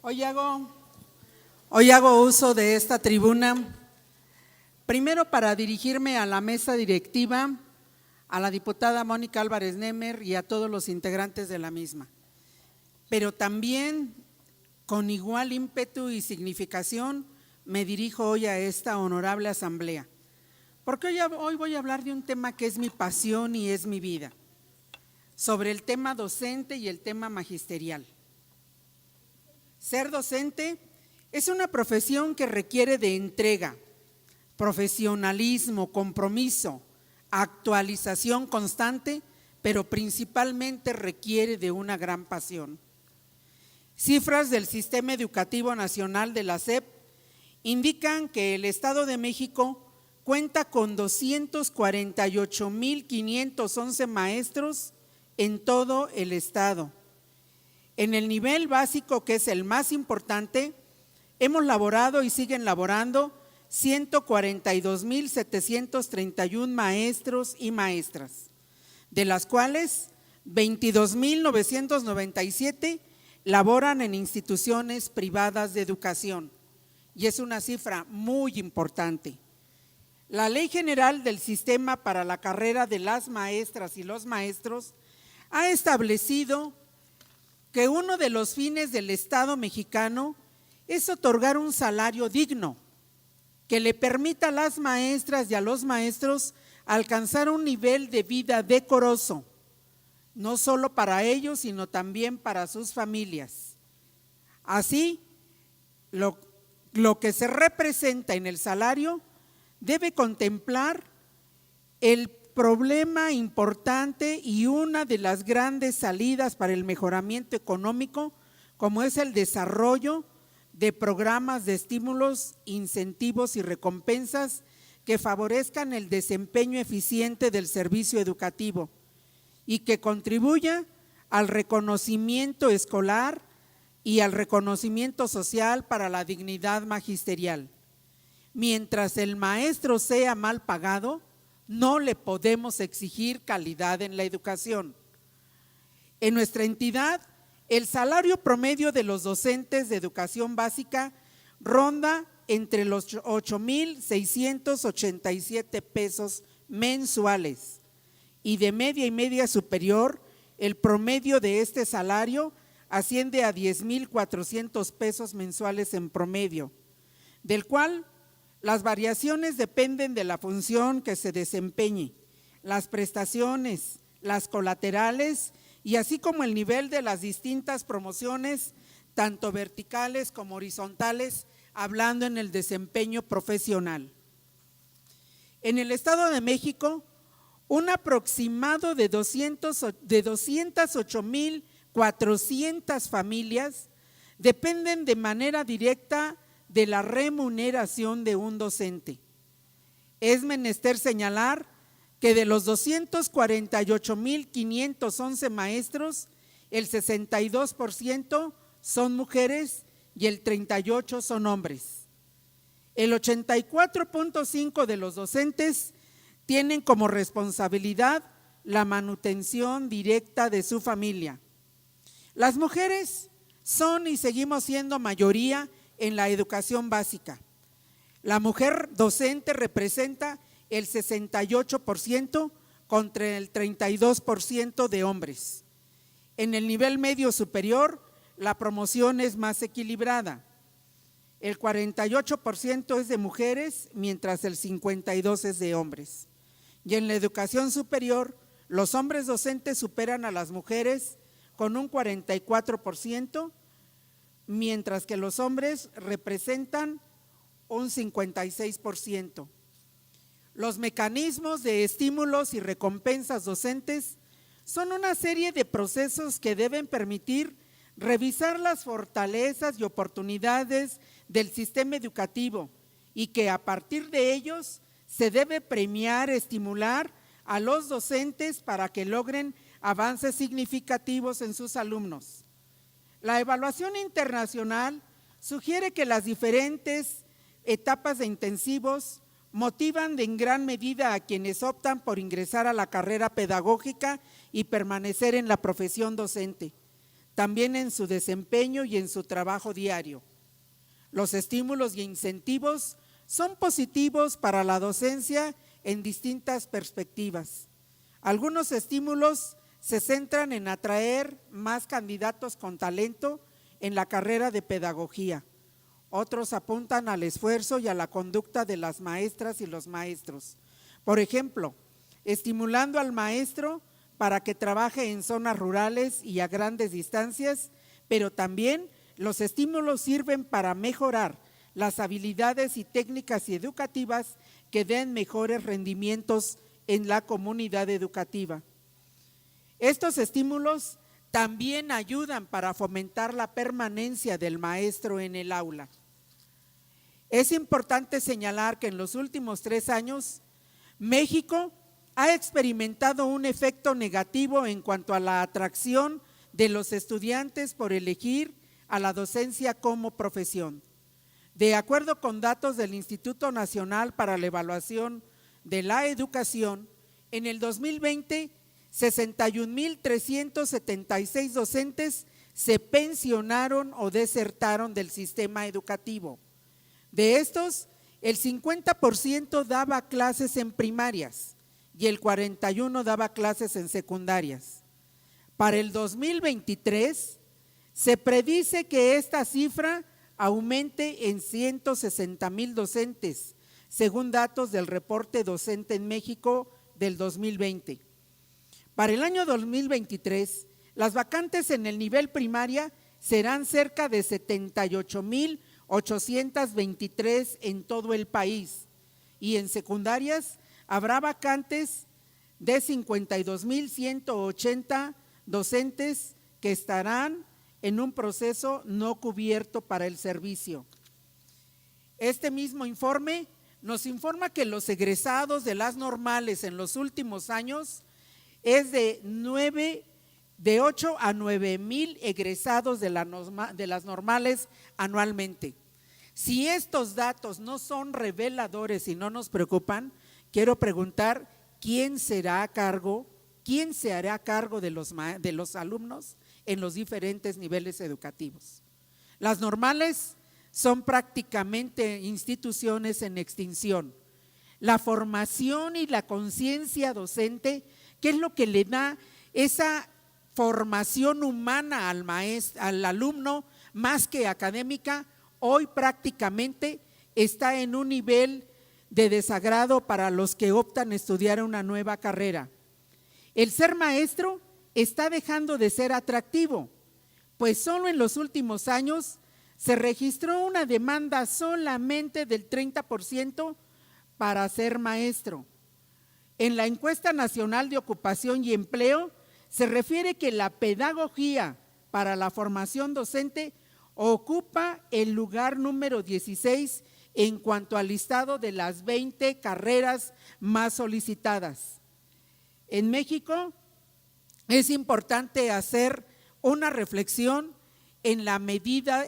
Hoy hago uso de esta tribuna, primero para dirigirme a la mesa directiva, a la diputada Mónica Álvarez Nemer y a todos los integrantes de la misma, pero también con igual ímpetu y significación me dirijo hoy a esta honorable asamblea, porque hoy voy a hablar de un tema que es mi pasión y es mi vida, sobre el tema docente y el tema magisterial. Ser docente es una profesión que requiere de entrega, profesionalismo, compromiso, actualización constante, pero principalmente requiere de una gran pasión. Cifras del Sistema Educativo Nacional de la SEP indican que el Estado de México cuenta con 248,511 maestros en todo el estado. En el nivel básico, que es el más importante, hemos laborado y siguen laborando 142,731 maestros y maestras, de las cuales 22,997 laboran en instituciones privadas de educación, y es una cifra muy importante. La Ley General del Sistema para la Carrera de las Maestras y los Maestros ha establecido que uno de los fines del Estado mexicano es otorgar un salario digno que le permita a las maestras y a los maestros alcanzar un nivel de vida decoroso, no solo para ellos, sino también para sus familias. Así, lo que se representa en el salario debe contemplar el problema importante y una de las grandes salidas para el mejoramiento económico, como es el desarrollo de programas de estímulos, incentivos y recompensas que favorezcan el desempeño eficiente del servicio educativo y que contribuya al reconocimiento escolar y al reconocimiento social para la dignidad magisterial. Mientras el maestro sea mal pagado, no le podemos exigir calidad en la educación. En nuestra entidad, el salario promedio de los docentes de educación básica ronda entre los 8,687 pesos mensuales, y de media y media superior, el promedio de este salario asciende a 10,400 pesos mensuales en promedio, del cual las variaciones dependen de la función que se desempeñe, las prestaciones, las colaterales y así como el nivel de las distintas promociones, tanto verticales como horizontales, hablando en el desempeño profesional. En el Estado de México, un aproximado de 208,400 familias dependen de manera directa de la remuneración de un docente. Es menester señalar que de los 248,511 maestros, el 62% son mujeres y el 38% son hombres. El 84,5% de los docentes tienen como responsabilidad la manutención directa de su familia. Las mujeres son y seguimos siendo mayoría en la educación básica. La mujer docente representa el 68% contra el 32% de hombres. En el nivel medio superior, la promoción es más equilibrada. El 48% es de mujeres, mientras el 52% es de hombres. Y en la educación superior, los hombres docentes superan a las mujeres con un 44%, mientras que los hombres representan un 56%. Los mecanismos de estímulos y recompensas docentes son una serie de procesos que deben permitir revisar las fortalezas y oportunidades del sistema educativo y que a partir de ellos se debe premiar, estimular a los docentes para que logren avances significativos en sus alumnos. La evaluación internacional sugiere que las diferentes etapas de intensivos motivan en gran medida a quienes optan por ingresar a la carrera pedagógica y permanecer en la profesión docente. también en su desempeño y en su trabajo diario. Los estímulos y incentivos son positivos para la docencia en distintas perspectivas. Algunos estímulos se centran en atraer más candidatos con talento en la carrera de pedagogía. Otros apuntan al esfuerzo y a la conducta de las maestras y los maestros. Por ejemplo, estimulando al maestro para que trabaje en zonas rurales y a grandes distancias, pero también los estímulos sirven para mejorar las habilidades y técnicas educativas que den mejores rendimientos en la comunidad educativa. Estos estímulos también ayudan para fomentar la permanencia del maestro en el aula. Es importante señalar que en los últimos 3 años, México ha experimentado un efecto negativo en cuanto a la atracción de los estudiantes por elegir a la docencia como profesión. De acuerdo con datos del Instituto Nacional para la Evaluación de la Educación, en el 2020, 61,376 docentes se pensionaron o desertaron del sistema educativo. De estos, el 50% daba clases en primarias y el 41% daba clases en secundarias. Para el 2023, se predice que esta cifra aumente en 160,000 docentes, según datos del reporte Docente en México del 2020. Para el año 2023, las vacantes en el nivel primaria serán cerca de 78,823 en todo el país, y en secundarias habrá vacantes de 52,180 docentes que estarán en un proceso no cubierto para el servicio. Este mismo informe nos informa que los egresados de las normales en los últimos años es de 8 a 9,000 egresados de las normales anualmente. Si estos datos no son reveladores y no nos preocupan, quiero preguntar, ¿quién se hará cargo de los alumnos en los diferentes niveles educativos? Las normales son prácticamente instituciones en extinción. La formación y la conciencia docente, ¿qué es lo que le da esa formación humana al alumno más que académica? Hoy prácticamente está en un nivel de desagrado para los que optan a estudiar una nueva carrera. El ser maestro está dejando de ser atractivo, pues solo en los últimos años se registró una demanda solamente del 30% para ser maestro. En la encuesta nacional de ocupación y empleo se refiere que la pedagogía para la formación docente ocupa el lugar número 16 en cuanto al listado de las 20 carreras más solicitadas. En México es importante hacer una reflexión en la medida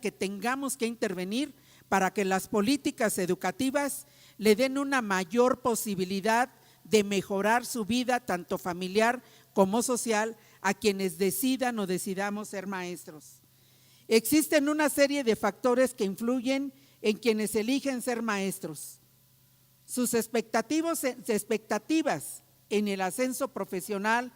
que tengamos que intervenir para que las políticas educativas le den una mayor posibilidad de mejorar su vida, tanto familiar como social, a quienes decidan o decidamos ser maestros. Existen una serie de factores que influyen en quienes eligen ser maestros. Sus expectativas en el ascenso profesional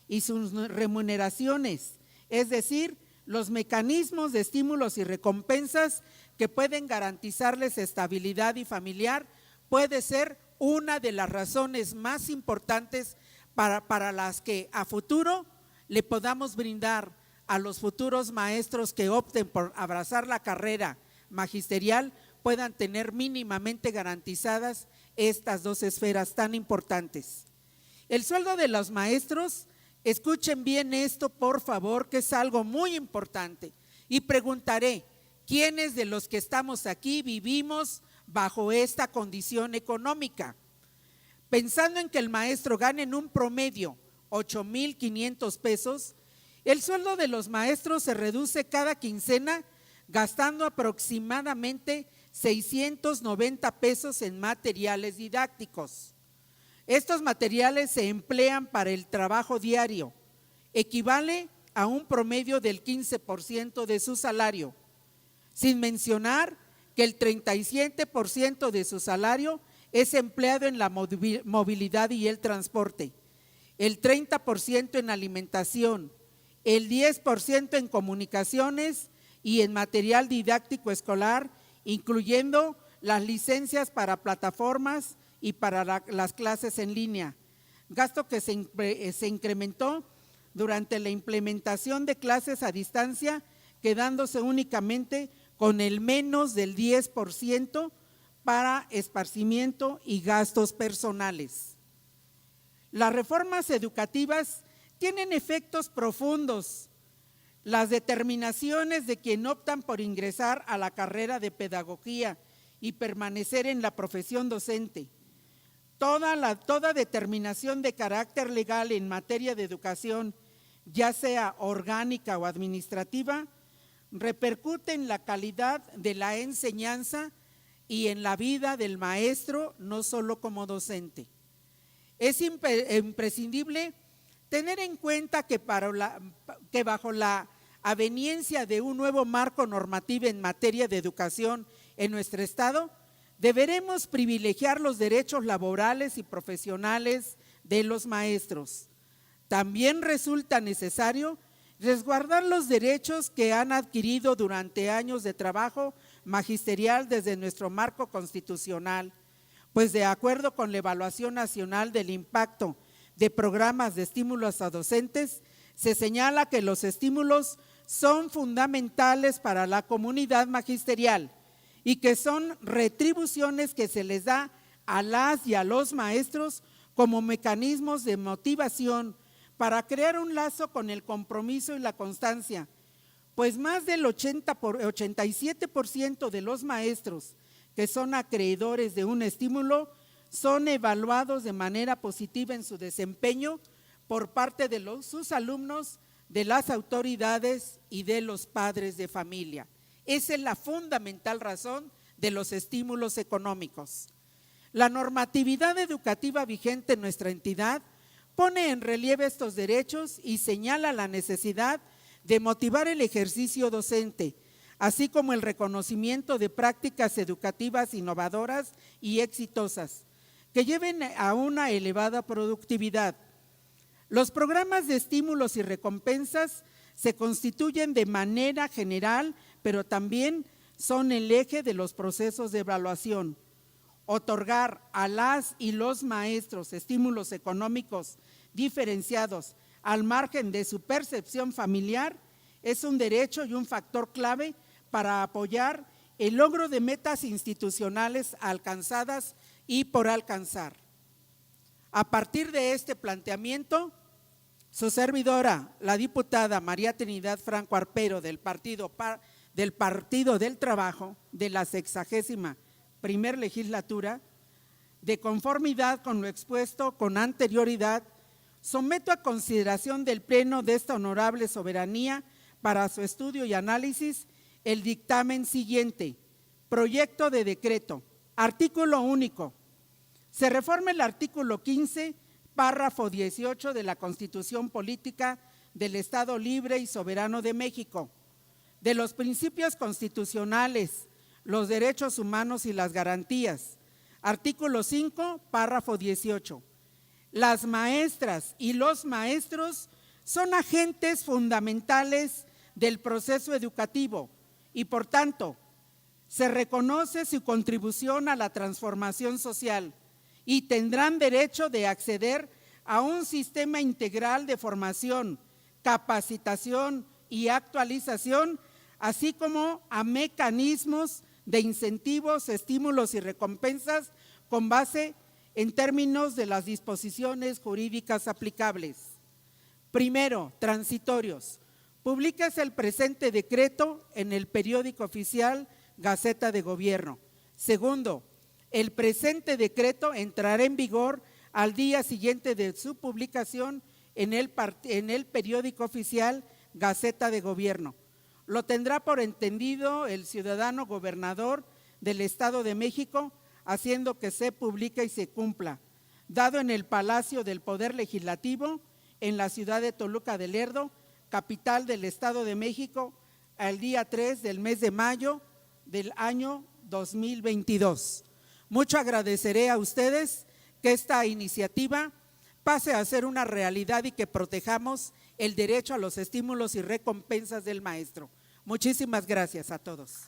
y sus remuneraciones, es decir, los mecanismos de estímulos y recompensas que pueden garantizarles estabilidad y familiar, puede ser una de las razones más importantes para las que a futuro le podamos brindar a los futuros maestros que opten por abrazar la carrera magisterial, puedan tener mínimamente garantizadas estas dos esferas tan importantes. El sueldo de los maestros, escuchen bien esto por favor, que es algo muy importante, y preguntaré, ¿quiénes de los que estamos aquí vivimos bajo esta condición económica? Pensando en que el maestro gane en un promedio 8,500 pesos, el sueldo de los maestros se reduce cada quincena gastando aproximadamente 690 pesos en materiales didácticos. Estos materiales se emplean para el trabajo diario, equivale a un promedio del 15% de su salario, sin mencionar que el 37% de su salario es empleado en la movilidad y el transporte, el 30% en alimentación, el 10% en comunicaciones y en material didáctico escolar, incluyendo las licencias para plataformas y para las clases en línea, gasto que se incrementó durante la implementación de clases a distancia, quedándose únicamente con el menos del 10% para esparcimiento y gastos personales. Las reformas educativas tienen efectos profundos. Las determinaciones de quien optan por ingresar a la carrera de pedagogía y permanecer en la profesión docente. Toda determinación de carácter legal en materia de educación, ya sea orgánica o administrativa, repercute en la calidad de la enseñanza y en la vida del maestro, no solo como docente. Es imprescindible tener en cuenta que bajo la aveniencia de un nuevo marco normativo en materia de educación en nuestro estado, deberemos privilegiar los derechos laborales y profesionales de los maestros. También resulta necesario resguardar los derechos que han adquirido durante años de trabajo magisterial desde nuestro marco constitucional, pues de acuerdo con la Evaluación Nacional del Impacto de Programas de Estímulos a Docentes, se señala que los estímulos son fundamentales para la comunidad magisterial y que son retribuciones que se les da a las y a los maestros como mecanismos de motivación para crear un lazo con el compromiso y la constancia, pues más del 87% de los maestros que son acreedores de un estímulo son evaluados de manera positiva en su desempeño por parte de sus alumnos, de las autoridades y de los padres de familia. Esa es la fundamental razón de los estímulos económicos. La normatividad educativa vigente en nuestra entidad pone en relieve estos derechos y señala la necesidad de motivar el ejercicio docente, así como el reconocimiento de prácticas educativas innovadoras y exitosas, que lleven a una elevada productividad. Los programas de estímulos y recompensas se constituyen de manera general, pero también son el eje de los procesos de evaluación. Otorgar a las y los maestros estímulos económicos diferenciados al margen de su percepción familiar es un derecho y un factor clave para apoyar el logro de metas institucionales alcanzadas y por alcanzar. A partir de este planteamiento, su servidora, la diputada María Trinidad Franco Arpero del Partido del Trabajo de la 61ª legislatura, de conformidad con lo expuesto con anterioridad, someto a consideración del Pleno de esta honorable soberanía para su estudio y análisis el dictamen siguiente. Proyecto de decreto. Artículo único. Se reforma el artículo 15, párrafo 18 de la Constitución Política del Estado Libre y Soberano de México, de los principios constitucionales, los derechos humanos y las garantías. Artículo 5, párrafo 18. Las maestras y los maestros son agentes fundamentales del proceso educativo y, por tanto, se reconoce su contribución a la transformación social y tendrán derecho de acceder a un sistema integral de formación, capacitación y actualización, así como a mecanismos de incentivos, estímulos y recompensas con base en términos de las disposiciones jurídicas aplicables. Primero, transitorios. Publíquese el presente decreto en el periódico oficial Gaceta de Gobierno. Segundo, el presente decreto entrará en vigor al día siguiente de su publicación en el periódico oficial Gaceta de Gobierno. Lo tendrá por entendido el ciudadano gobernador del Estado de México, haciendo que se publique y se cumpla, dado en el Palacio del Poder Legislativo, en la ciudad de Toluca de Lerdo, capital del Estado de México, al día 3 del mes de mayo del año 2022. Mucho agradeceré a ustedes que esta iniciativa pase a ser una realidad y que protejamos el derecho a los estímulos y recompensas del maestro. Muchísimas gracias a todos.